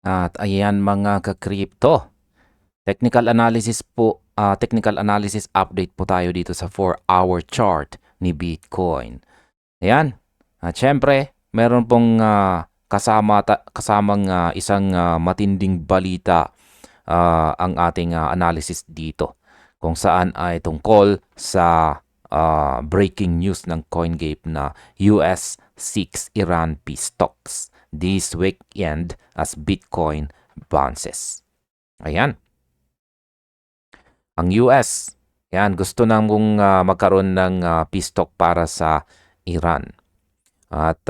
At ayan mga ka-crypto, technical analysis update po tayo dito sa 4-hour chart ni Bitcoin. Ayan. At syempre, meron pong kasamang isang matinding balita ang ating analysis dito kung saan ay tungkol sa breaking news ng CoinGate na US seeks Iran peace talks this weekend as Bitcoin bounces. Ayan. Ang US, yan, gusto namang magkaroon ng peace talk para sa Iran. At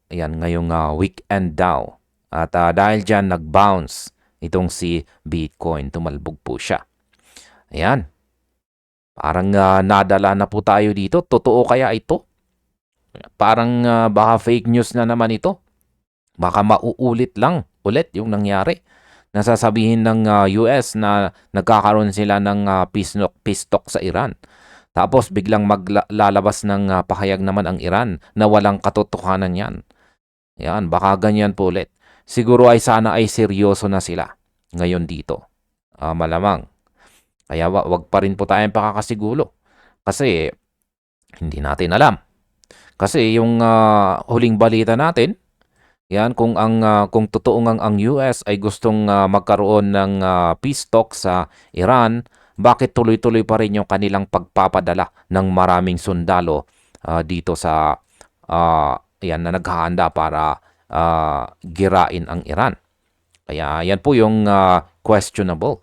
yan, ngayong weekend daw. At dahil dyan, nag-bounce itong si Bitcoin. Tumalbog po siya. Ayan. Parang nadala na po tayo dito. Totoo kaya ito? Parang baka fake news na naman ito. Baka mauulit lang ulit yung nangyari. Nasasabihin ng US na nagkakaroon sila ng peace talk sa Iran. Tapos biglang maglalabas ng pahayag naman ang Iran na walang katotohanan yan. Yan, baka ganyan po ulit. Siguro ay sana ay seryoso na sila ngayon dito. Malamang. Kaya wag pa rin po tayong pakakasigulo. Kasi hindi natin alam. Kasi yung huling balita natin, yan, kung totoo ngang ang US ay gustong magkaroon ng peace talk sa Iran, bakit tuloy-tuloy pa rin yung kanilang pagpapadala ng maraming sundalo dito sa yan na naghahanda para girain ang Iran? Kaya yan po yung questionable.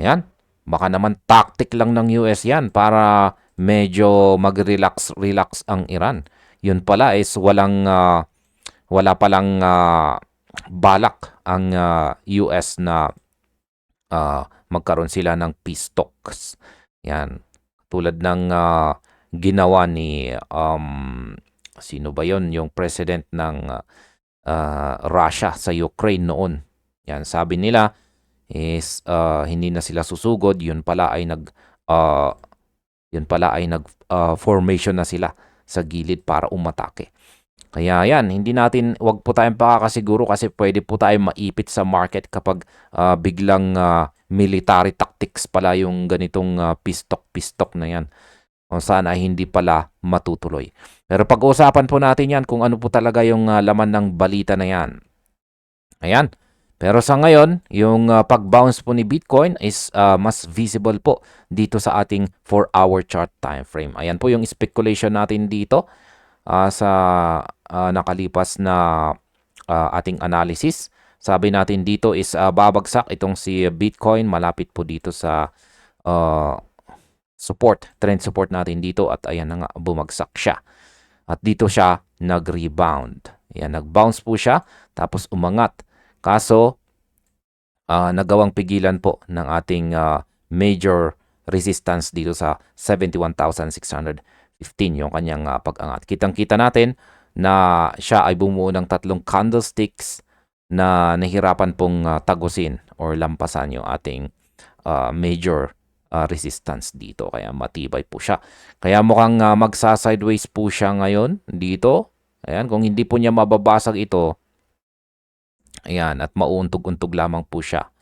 Yan. Baka naman tactic lang ng US yan para medyo mag-relax ang Iran. Yun pala is wala palang balak ang US na magkaroon sila ng peace talks. Yan. Tulad ng ginawa ni sino ba yon, yung president ng Russia sa Ukraine noon. Yan, sabi nila is hindi na sila susugod, yun pala ay nag formation na sila sa gilid para umatake. Kaya yan, wag po tayong pakakasiguro kasi pwede po tayong maipit sa market kapag biglang military tactics pala yung ganitong pistok na yan. Kung saan ay hindi pala matutuloy. Pero pag-uusapan po natin yan kung ano po talaga yung laman ng balita na yan. Ayan. Pero sa ngayon, yung pag-bounce po ni Bitcoin is mas visible po dito sa ating 4-hour chart time frame. Ayan po yung speculation natin dito sa nakalipas na ating analysis. Sabi natin dito is babagsak itong si Bitcoin. Malapit po dito sa trend support natin dito at ayan na nga, bumagsak siya. At dito siya nag-rebound. Ayan, nag-bounce po siya tapos umangat. Kaso, nagawang pigilan po ng ating major resistance dito sa 71,615 yung kanyang pag-angat. Kitang-kita natin na siya ay bumuo ng 3 candlesticks na nahirapan pong tagusin or lampasan yung ating major resistance dito. Kaya matibay po siya. Kaya mukhang magsa-sideways po siya ngayon dito. Ayan, kung hindi po niya mababasag ito, ayan, at mauuntog-untog lamang po siya,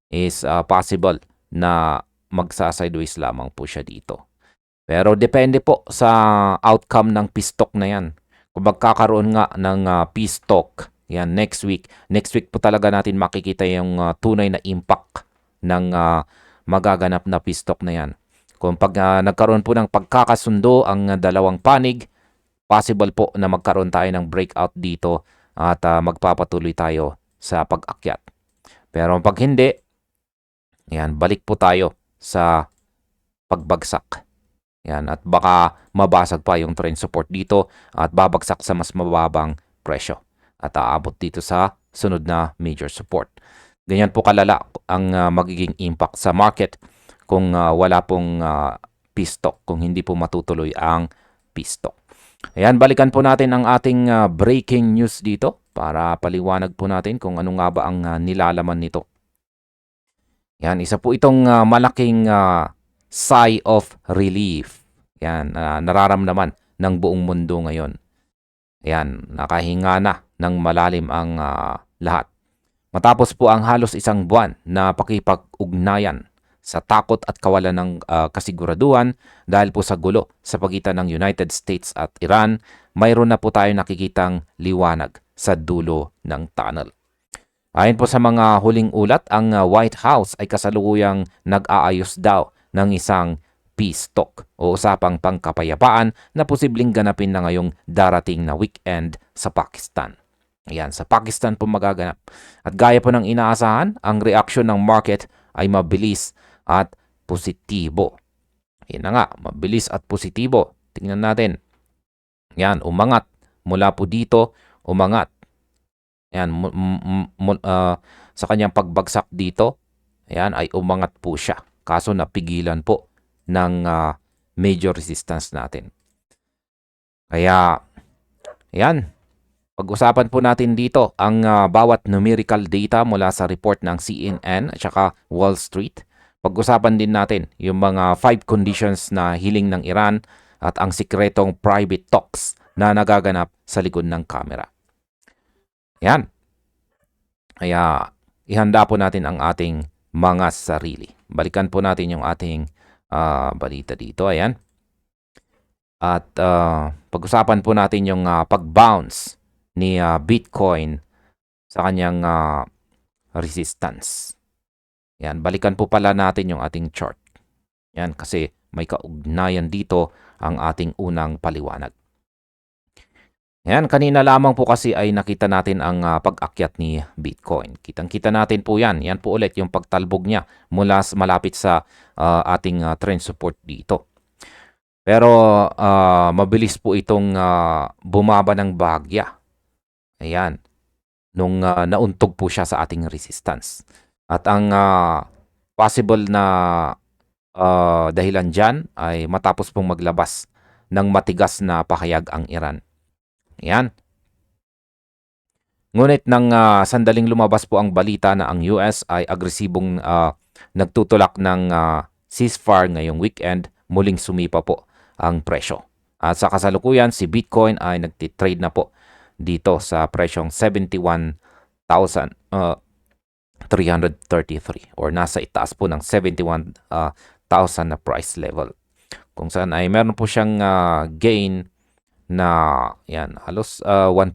is possible na magsa-sideways lamang po siya dito. Pero depende po sa outcome ng peace talk na yan. Kung magkakaroon nga ng peace talk, yan, next week po talaga natin makikita yung tunay na impact ng magaganap na peace talk na yan. Kung nagkaroon po ng pagkakasundo ang dalawang panig, possible po na magkaroon tayo ng breakout dito at magpapatuloy tayo sa pag-akyat. Pero pag hindi, yan, balik po tayo sa pagbagsak. Yan, at baka mabasag pa yung trend support dito at babagsak sa mas mababang presyo at aabot dito sa sunod na major support. Ganyan po kalala ang magiging impact sa market kung wala pong peace talk, kung hindi po matutuloy ang peace talk. Ayan, balikan po natin ang ating breaking news dito para paliwanag po natin kung ano nga ba ang nilalaman nito. Yan, isa po itong malaking sigh of relief. Yan, nararamdaman ng buong mundo ngayon. Yan, nakahinga na ng malalim ang lahat. Matapos po ang halos isang buwan na pakipag-ugnayan sa takot at kawalan ng kasiguraduhan dahil po sa gulo sa pagitan ng United States at Iran, mayroon na po tayo nakikitang liwanag sa dulo ng tunnel. Ayon po sa mga huling ulat, ang White House ay kasalukuyang nag-aayos daw ng isang peace talk o usapang pangkapayapaan na posibleng ganapin na ngayong darating na weekend sa Pakistan. Ayan, sa Pakistan po magaganap. At gaya po ng inaasahan, ang reaksyon ng market ay mabilis at positibo. Yan na nga, mabilis at positibo. Tingnan natin. Yan, umangat. Mula po dito, umangat. Yan, sa kanyang pagbagsak dito, ayan, ay umangat po siya. Kaso napigilan po ng major resistance natin. Kaya, yan, pag-usapan po natin dito ang bawat numerical data mula sa report ng CNN at saka Wall Street. Pag-usapan din natin yung mga 5 conditions na hiling ng Iran at ang sikretong private talks na nagaganap sa likod ng camera. Yan. Kaya ihanda po natin ang ating mga sarili. Balikan po natin yung ating balita dito. Ayan. At pag-usapan po natin yung pag-bounce ni Bitcoin sa kanyang resistance. Yan, balikan po pala natin yung ating chart. Yan, kasi may kaugnayan dito ang ating unang paliwanag. Yan, kanina lamang po kasi ay nakita natin ang pag-akyat ni Bitcoin. Kitang-kita natin po yan. Yan po ulit yung pagtalbog niya mula malapit sa ating trend support dito. Pero mabilis po itong bumaba ng bahagya. Ayan, nung nauntog po siya sa ating resistance. At ang possible na dahilan dyan ay matapos pong maglabas ng matigas na pahayag ang Iran. Ayan. Ngunit nang sandaling lumabas po ang balita na ang US ay agresibong nagtutulak ng ceasefire ngayong weekend, muling sumipa po ang presyo. At sa kasalukuyan, si Bitcoin ay nagtitrade na po dito sa presyong 71,333 or nasa itaas po ng 71,000 na price level. Kung saan ay meron po siyang gain na yan, halos 1%.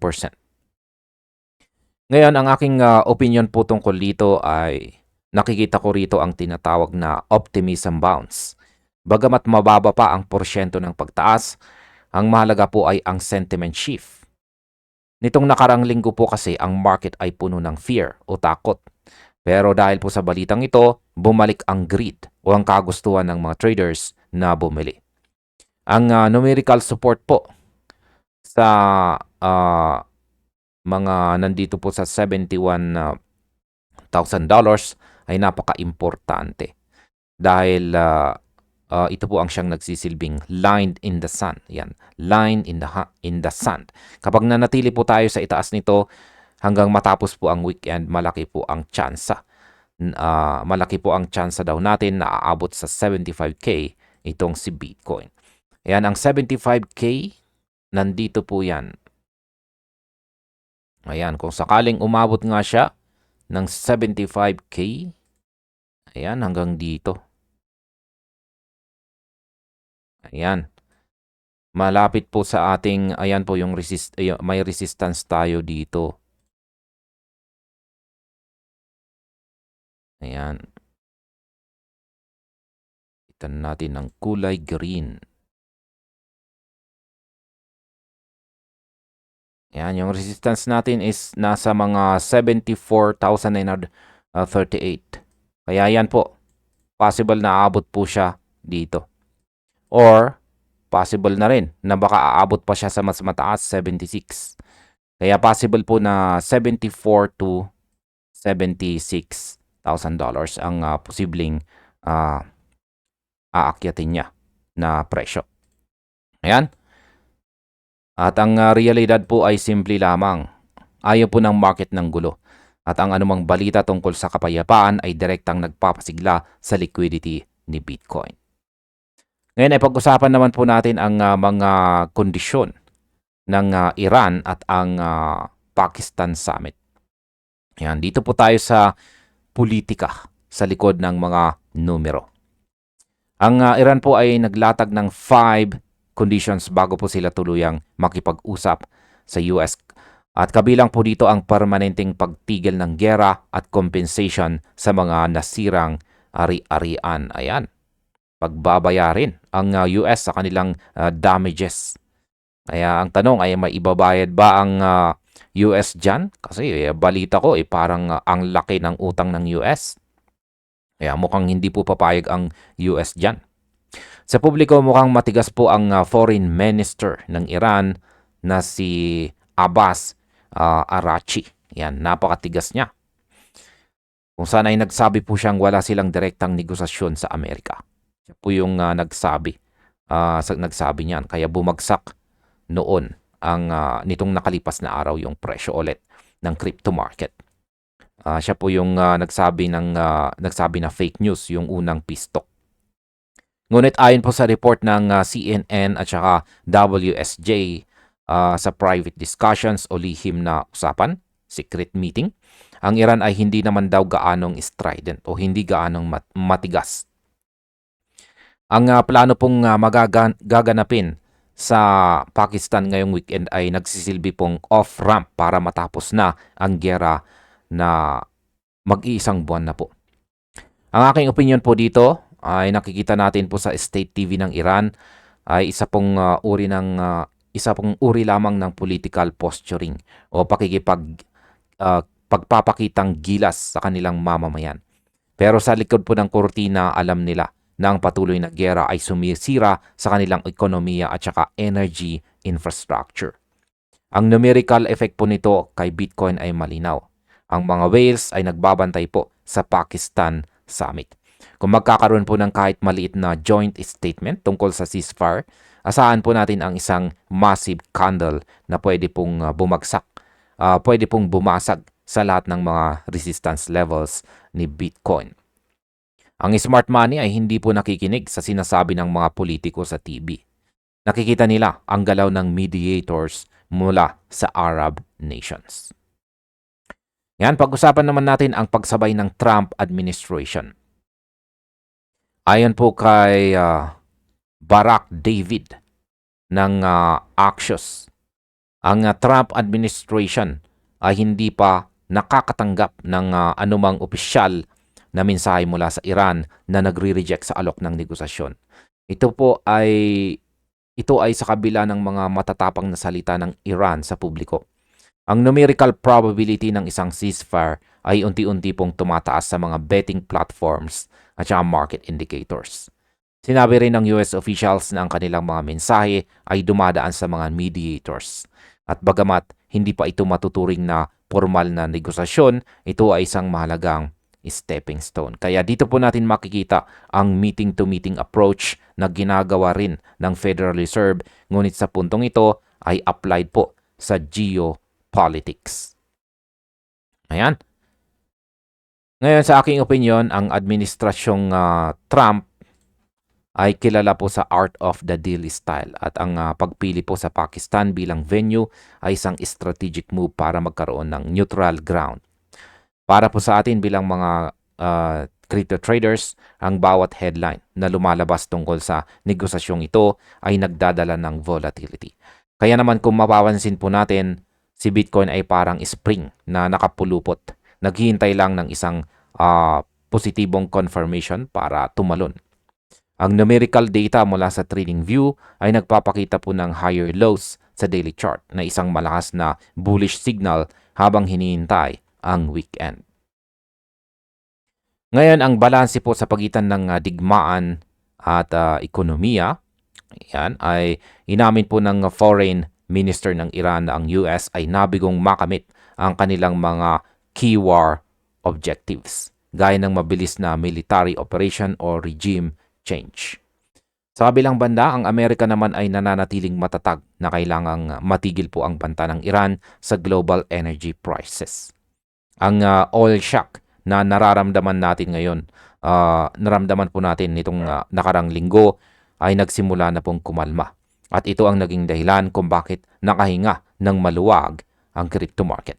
Ngayon, ang aking opinion po tungkol dito ay nakikita ko rito ang tinatawag na optimism bounce. Bagamat mababa pa ang porsyento ng pagtaas, ang mahalaga po ay ang sentiment shift. Nitong nakarang linggo po kasi ang market ay puno ng fear o takot. Pero dahil po sa balitang ito, bumalik ang greed o ang kagustuhan ng mga traders na bumili. Ang numerical support po sa mga nandito po sa $71,000 ay napaka-importante. Dahil ito po ang siyang nagsisilbing line in the sun. Yan, line in the sand. Kapag nanatili po tayo sa itaas nito hanggang matapos po ang weekend, malaki po ang tsansa. Malaki po ang tsansa daw natin na aabot sa 75K itong si Bitcoin. Ayan, ang 75K, nandito po yan. Ayan, kung sakaling umabot nga siya ng 75K, ayan, hanggang dito. Ayan. Malapit po sa ating, ayan po yung may resistance tayo dito. Ayan. Itan natin ng kulay green. Ayan, yung resistance natin is nasa mga 74,938. Kaya yan po, possible na aabot po siya dito. Or, possible na rin na baka aabot pa siya sa mas mataas, 76. Kaya possible po na 74 to 76,000 ang posibleng aakyatin niya na presyo. Ayan. At ang realidad po ay simple lamang. Ayaw po ng market ng gulo. At ang anumang balita tungkol sa kapayapaan ay direktang nagpapasigla sa liquidity ni Bitcoin. Ngayon ay pag-usapan naman po natin ang mga kondisyon ng Iran at ang Pakistan Summit. Yan, dito po tayo sa politika sa likod ng mga numero. Ang Iran po ay naglatag ng 5 conditions bago po sila tuluyang makipag-usap sa US. At kabilang po dito ang permanenteng pagtigil ng gera at compensation sa mga nasirang ari-arian. Ayan, pagbabayarin ang US sa kanilang damages. Kaya ang tanong ay may ibabayad ba ang US dyan? Kasi balita ko parang ang laki ng utang ng US. Kaya mukhang hindi po papayag ang US dyan. Sa publiko mukhang matigas po ang foreign minister ng Iran na si Abbas Araghchi. Yan, napakatigas niya. Kung saan ay nagsabi po siyang wala silang direktang negosasyon sa Amerika. Siya po yung nagsabi niyan. Kaya bumagsak noon ang nitong nakalipas na araw yung presyo ulit ng crypto market. Siya po yung nagsabi na fake news yung unang pistok. Ngunit ayon po sa report ng CNN at saka WSJ sa private discussions o lihim na usapan, secret meeting, ang Iran ay hindi naman daw gaanong strident o hindi gaanong matigas. Ang plano pong gaganapin sa Pakistan ngayong weekend ay nagsisilbi pong off-ramp para matapos na ang giyera na mag-iisang buwan na po. Ang aking opinion po dito ay nakikita natin po sa State TV ng Iran ay isa pong uri lamang ng political posturing o pagpapakitang gilas sa kanilang mamamayan. Pero sa likod po ng kurtina, alam nila na ang patuloy na giyera ay sumisira sa kanilang ekonomiya at saka energy infrastructure. Ang numerical effect po nito kay Bitcoin ay malinaw. Ang mga whales ay nagbabantay po sa Pakistan Summit. Kung magkakaroon po ng kahit maliit na joint statement tungkol sa ceasefire, asahan po natin ang isang massive candle na pwede pong bumasag sa lahat ng mga resistance levels ni Bitcoin. Ang smart money ay hindi po nakikinig sa sinasabi ng mga politiko sa TV. Nakikita nila ang galaw ng mediators mula sa Arab nations. Yan, pag-usapan naman natin ang pagsabay ng Trump administration. Ayon po kay Barack David ng Axios, ang Trump administration ay hindi pa nakakatanggap ng anumang opisyal na mensahe mula sa Iran na nagre-reject sa alok ng negosasyon. Ito ay sa kabila ng mga matatapang na salita ng Iran sa publiko. Ang numerical probability ng isang ceasefire ay unti-unti pong tumataas sa mga betting platforms at saka market indicators. Sinabi rin ng US officials na ang kanilang mga mensahe ay dumadaan sa mga mediators. At bagamat hindi pa ito matuturing na formal na negosasyon, ito ay isang mahalagang stepping stone. Kaya dito po natin makikita ang meeting-to-meeting approach na ginagawa rin ng Federal Reserve, ngunit sa puntong ito ay applied po sa geopolitics. Ayan. Ngayon sa aking opinion, ang administrasyong Trump ay kilala po sa art of the deal style at ang pagpili po sa Pakistan bilang venue ay isang strategic move para magkaroon ng neutral ground. Para po sa atin bilang mga crypto traders, ang bawat headline na lumalabas tungkol sa negosasyong ito ay nagdadala ng volatility. Kaya naman kung mapapansin po natin, si Bitcoin ay parang spring na nakapulupot. Naghihintay lang ng isang positibong confirmation para tumalon. Ang numerical data mula sa TradingView ay nagpapakita po ng higher lows sa daily chart na isang malakas na bullish signal habang hinihintay ang weekend. Ngayon, ang balanse po sa pagitan ng digmaan at ekonomiya, yan, ay inamin po ng foreign minister ng Iran na ang US ay nabigong makamit ang kanilang mga key war objectives, gaya ng mabilis na military operation o regime change. Sa kabilang banda, ang Amerika naman ay nananatiling matatag na kailangang matigil po ang banta ng Iran sa global energy prices. Ang oil shock na nararamdaman natin ngayon, naramdaman po natin nitong nakarang linggo ay nagsimula na pong kumalma. At ito ang naging dahilan kung bakit nakahinga ng maluwag ang crypto market.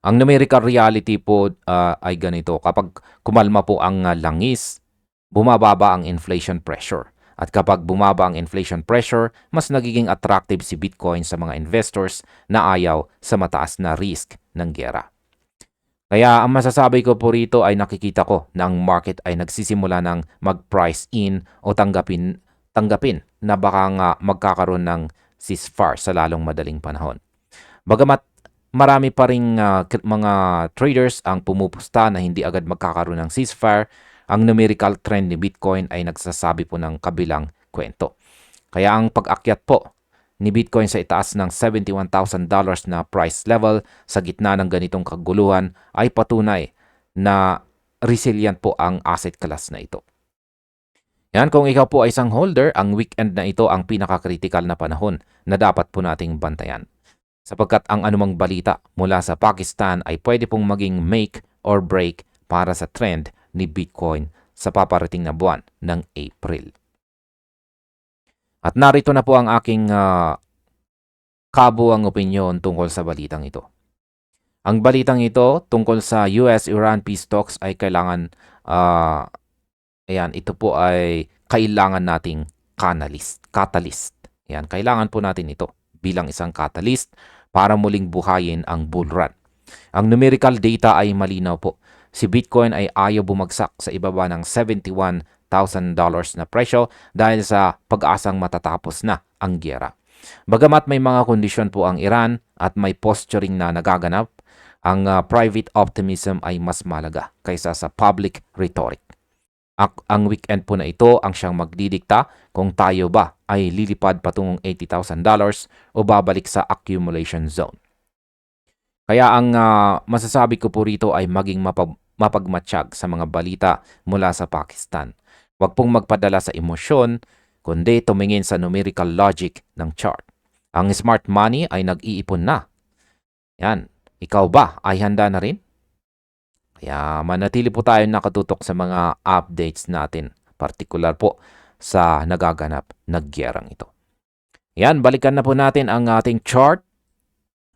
Ang numerical reality po ay ganito, kapag kumalma po ang langis, bumababa ang inflation pressure. At kapag bumaba ang inflation pressure, mas nagiging attractive si Bitcoin sa mga investors na ayaw sa mataas na risk ng giyera. Kaya ang masasabi ko po rito ay nakikita ko na ang market ay nagsisimula ng mag-price in o tanggapin na baka nga magkakaroon ng ceasefire sa lalong madaling panahon. Bagamat marami pa ring mga traders ang pumupusta na hindi agad magkakaroon ng ceasefire, ang numerical trend ni Bitcoin ay nagsasabi po ng kabilang kwento. Kaya ang pag-akyat po ni Bitcoin sa itaas ng $71,000 na price level sa gitna ng ganitong kaguluhan ay patunay na resilient po ang asset class na ito. Yan, kung ikaw po ay isang holder, ang weekend na ito ang pinaka-critical na panahon na dapat po nating bantayan. Sapagkat ang anumang balita mula sa Pakistan ay pwede pong maging make or break para sa trend ni Bitcoin sa paparating na buwan ng April. At narito na po ang aking kabuang opinyon tungkol sa balitang ito. Ang balitang ito tungkol sa US-Iran peace talks ay kailangan, ito po ay kailangan nating catalyst. Ayan, kailangan po natin ito bilang isang catalyst para muling buhayin ang bull run. Ang numerical data ay malinaw po. Si Bitcoin ay ayaw bumagsak sa ibaba ng $71,000 na presyo dahil sa pag-asang matatapos na ang giyera. Bagamat may mga kondisyon po ang Iran at may posturing na nagaganap, ang private optimism ay mas malaga kaysa sa public rhetoric. Ang weekend po na ito ang siyang magdidikta kung tayo ba ay lilipad patungong $80,000 o babalik sa accumulation zone. Kaya ang masasabi ko po rito ay maging mapagmatsyag sa mga balita mula sa Pakistan. Huwag pong magpadala sa emosyon, kundi tumingin sa numerical logic ng chart. Ang smart money ay nag-iipon na. Yan. Ikaw ba ay handa na rin? Kaya manatili po tayo nakatutok sa mga updates natin, partikular po sa nagaganap na giyerang ito. Yan, balikan na po natin ang ating chart.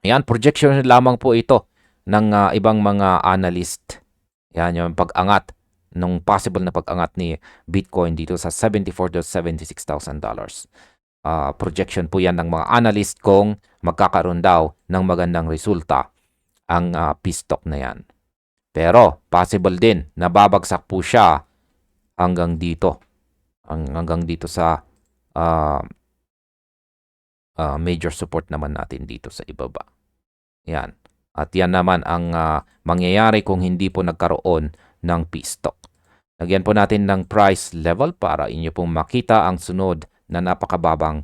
Yan, projection lamang po ito ng ibang mga analyst. Yan, yung pag-angat, nung possible na pag-angat ni Bitcoin dito sa $74,000 to $76,000. Projection po yan ng mga analyst kung magkakaroon daw ng magandang resulta ang peace talk na yan. Pero possible din na babagsak po siya hanggang dito. Hanggang dito sa major support naman natin dito sa ibaba. Yan. At yan naman ang mangyayari kung hindi po nagkaroon ng peace talk. Lagyan po natin ng price level para inyo pong makita ang sunod na napakababang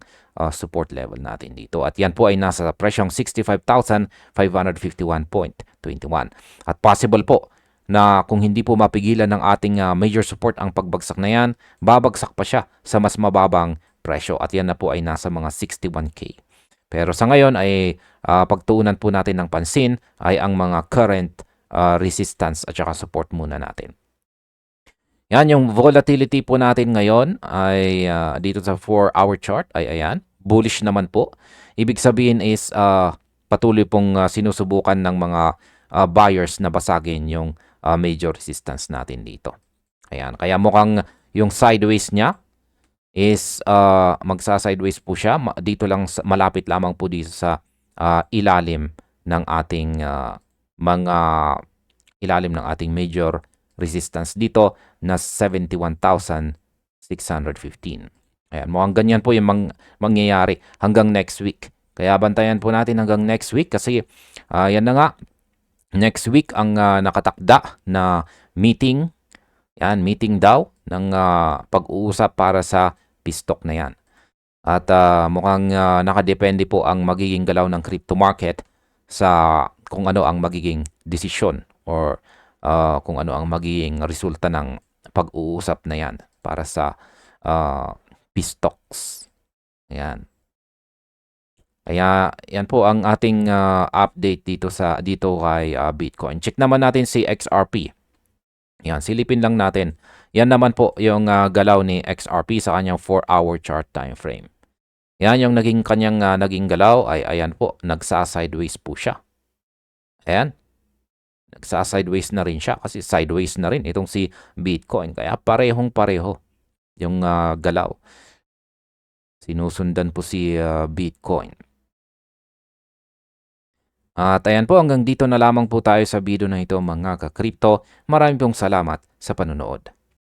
support level natin dito. At yan po ay nasa presyong 65,551.21. At possible po na kung hindi po mapigilan ng ating major support ang pagbagsak na yan, babagsak pa siya sa mas mababang presyo. At yan na po ay nasa mga 61K. Pero sa ngayon ay pagtuunan po natin ng pansin ay ang mga current resistance at saka support muna natin. Yan, yung volatility po natin ngayon ay dito sa 4-hour chart ay ayan, bullish naman po. Ibig sabihin is patuloy pong sinusubukan ng mga buyers na basagin yung major resistance natin dito. Ayan, kaya mukhang yung sideways niya is magsa-sideways po siya. Dito lang, malapit lamang po dito sa ilalim ng ating major resistance dito na 71,615. Ayan, mukhang ganyan po yung mangyayari hanggang next week. Kaya bantayan po natin hanggang next week kasi yan na nga, next week ang nakatakda na meeting. Yan, meeting daw ng pag-uusap para sa peace talk na yan. At mukhang nakadepende po ang magiging galaw ng crypto market sa kung ano ang magiging desisyon or kung ano ang magiging resulta ng pag-uusap na yan para sa peace talks. Ayan. Kaya yan po ang ating update dito kay Bitcoin. Check naman natin si XRP. Yan, silipin lang natin. Yan naman po yung galaw ni XRP sa kanyang 4-hour chart time frame. Yan yung kanyang naging galaw ay ayan po, nagsa-sideways po siya. Ayan. Nagsa-sideways na rin siya kasi sideways na rin itong si Bitcoin. Kaya parehong-pareho yung galaw. Sinusundan po si Bitcoin. At ayan po, hanggang dito na lamang po tayo sa video na ito mga ka-crypto. Maraming pong salamat sa panunood.